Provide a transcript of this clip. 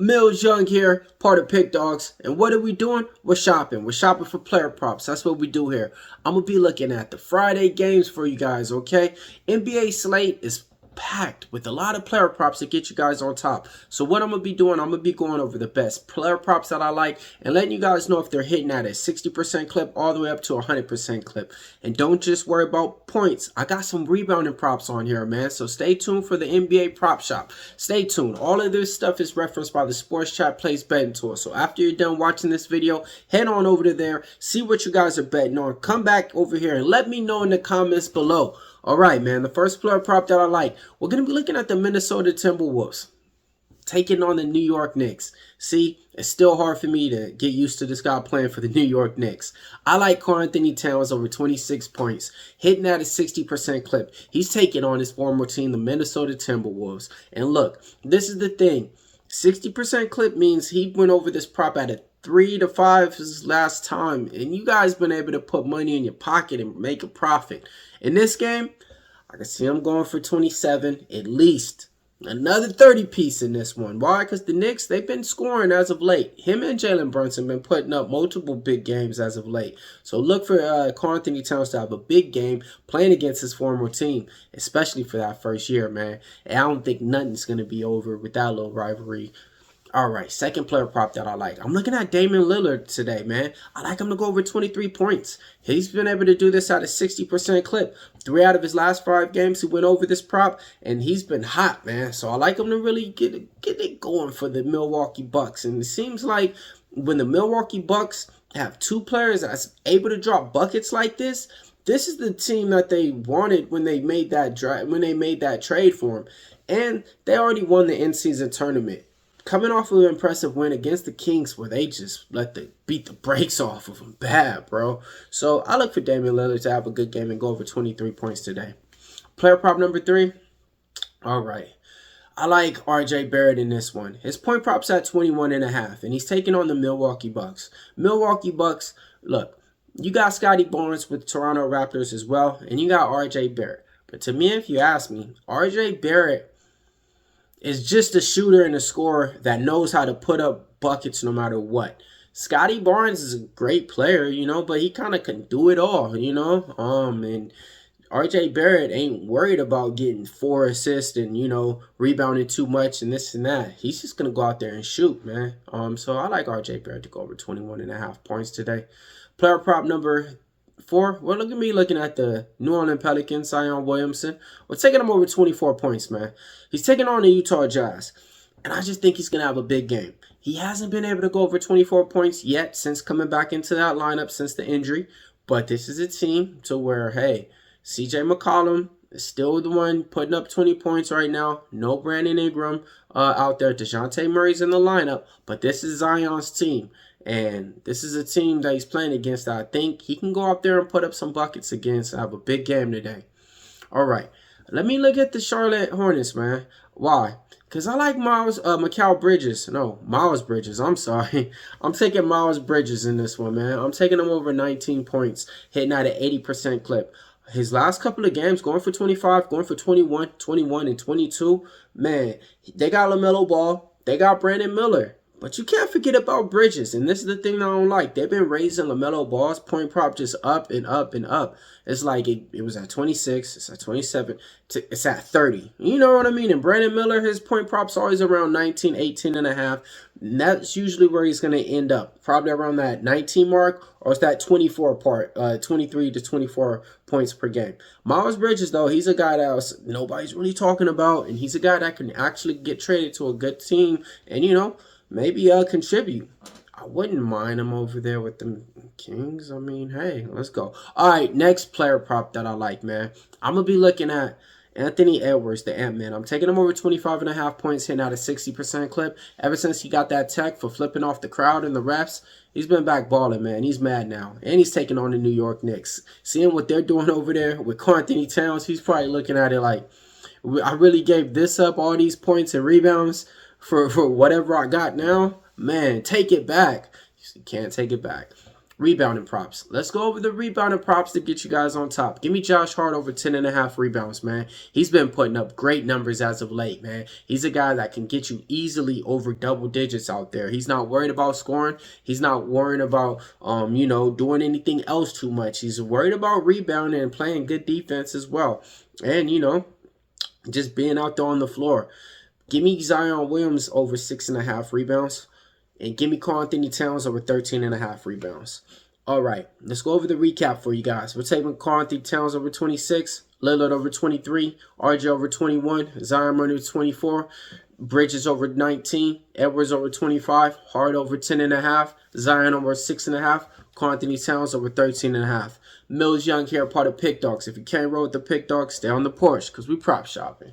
Millz Young here, part of Pick Dawgz. And what are we doing? We're shopping. We're shopping for player props. That's what we do here. I'm going to be looking at the Friday games for you guys, okay? NBA slate is packed with a lot of player props to get you guys on top. So what I'm going to be doing, I'm going to be going over the best player props that I like and letting you guys know if they're hitting at a 60% clip all the way up to a 100% clip. And don't just worry about points. I got some rebounding props on here, man. So stay tuned for the NBA prop shop. Stay tuned. All of this stuff is referenced by the Sports Chat Plays betting tool. So after you're done watching this video, head on over to there, see what you guys are betting on. Come back over here and let me know in the comments below. All right, man, the first player prop that I like, we're going to be looking at the Minnesota Timberwolves taking on the New York Knicks. See, it's still hard for me to get used to this guy playing for the New York Knicks. I like Karl-Anthony Towns over 26 points, hitting at a 60% clip. He's taking on his former team, the Minnesota Timberwolves. And look, this is the thing. 60% clip means he went over this prop at a 3 to 5 his last time, and you guys been able to put money in your pocket and make a profit. In this game, I can see him going for 27, at least another 30 piece in this one. Why? Because the Knicks, they've been scoring as of late. Him and Jalen Brunson been putting up multiple big games as of late. So look for Karl-Anthony Towns to have a big game playing against his former team, especially for that first year, man. And I don't think nothing's going to be over with that little rivalry. All right, second player prop that I like. I'm looking at Damian Lillard today, man. I like him to go over 23 points. He's been able to do this at a 60% clip. 3 out of his last 5 games, he went over this prop, and he's been hot, man. So I like him to really get it going for the Milwaukee Bucks. And it seems like when the Milwaukee Bucks have 2 players that's able to drop buckets like this is the team that they wanted when they made that trade for him. And they already won the in-season tournament, coming off of an impressive win against the Kings where they just beat the brakes off of them bad, bro. So I look for Damian Lillard to have a good game and go over 23 points today. Player prop number 3. All right. I like RJ Barrett in this one. His point prop's at 21.5, and he's taking on the Milwaukee Bucks. Milwaukee Bucks, look, you got Scotty Barnes with Toronto Raptors as well, and you got RJ Barrett. But to me, if you ask me, RJ Barrett is just a shooter and a scorer that knows how to put up buckets no matter what. Scotty Barnes is a great player, you know, but he kind of can do it all, you know. And RJ Barrett ain't worried about getting 4 assists and, you know, rebounding too much and this and that. He's just going to go out there and shoot, man. So I like RJ Barrett to go over 21.5 points today. Player prop number 4, well, look at me looking at the New Orleans Pelicans, Zion Williamson. We're taking him over 24 points, man. He's taking on the Utah Jazz, and I just think he's going to have a big game. He hasn't been able to go over 24 points yet since coming back into that lineup since the injury, but this is a team to where, hey, CJ McCollum is still the one putting up 20 points right now. No Brandon Ingram out there. DeJounte Murray's in the lineup, but this is Zion's team. And this is a team that he's playing against that I think he can go out there and put up some buckets against and have a big game today. All right. Let me look at the Charlotte Hornets, man. Why? Because I like Miles Bridges. No, Miles Bridges. I'm sorry. I'm taking Miles Bridges in this one, man. I'm taking him over 19 points, hitting at an 80% clip. His last couple of games, going for 25, going for 21, 21, and 22. Man, they got LaMelo Ball. They got Brandon Miller. But you can't forget about Bridges, and this is the thing that I don't like. They've been raising LaMelo Ball's point prop just up and up and up. It's like it was at 26, it's at 27, it's at 30. You know what I mean? And Brandon Miller, his point prop's always around 19, 18.5. And that's usually where he's going to end up. Probably around that 19 mark, or it's that 24 part, 23 to 24 points per game. Miles Bridges, though, he's a guy that nobody's really talking about, and he's a guy that can actually get traded to a good team and, you know, maybe contribute. I wouldn't mind him over there with the Kings. I mean, hey, let's go. All right, next player prop that I like, man. I'm going to be looking at Anthony Edwards, the Ant-Man. I'm taking him over 25.5 points, hitting out a 60% clip. Ever since he got that tech for flipping off the crowd and the refs, he's been back balling, man. He's mad now. And he's taking on the New York Knicks. Seeing what they're doing over there with Karl-Anthony Towns, he's probably looking at it like, I really gave this up, all these points and rebounds, for whatever I got now. Man, take it back. You can't take it back. Rebounding props. Let's go over the rebounding props to get you guys on top. Give me Josh Hart over 10.5 rebounds, man. He's been putting up great numbers as of late, man. He's a guy that can get you easily over double digits out there. He's not worried about scoring. He's not worried about, you know, doing anything else too much. He's worried about rebounding and playing good defense as well. And, you know, just being out there on the floor. Give me Zion Williams over 6.5 rebounds. And give me Karl-Anthony Towns over 13.5 rebounds. All right, let's go over the recap for you guys. We're taking Karl-Anthony Towns over 26, Lillard over 23, RJ over 21, Zion over 24, Bridges over 19, Edwards over 25, Hart over 10.5, Zion over 6.5, Karl-Anthony Towns over 13.5. Millz Young here, part of Pick Dawgz. If you can't roll with the Pick Dawgz, stay on the porch because we prop shopping.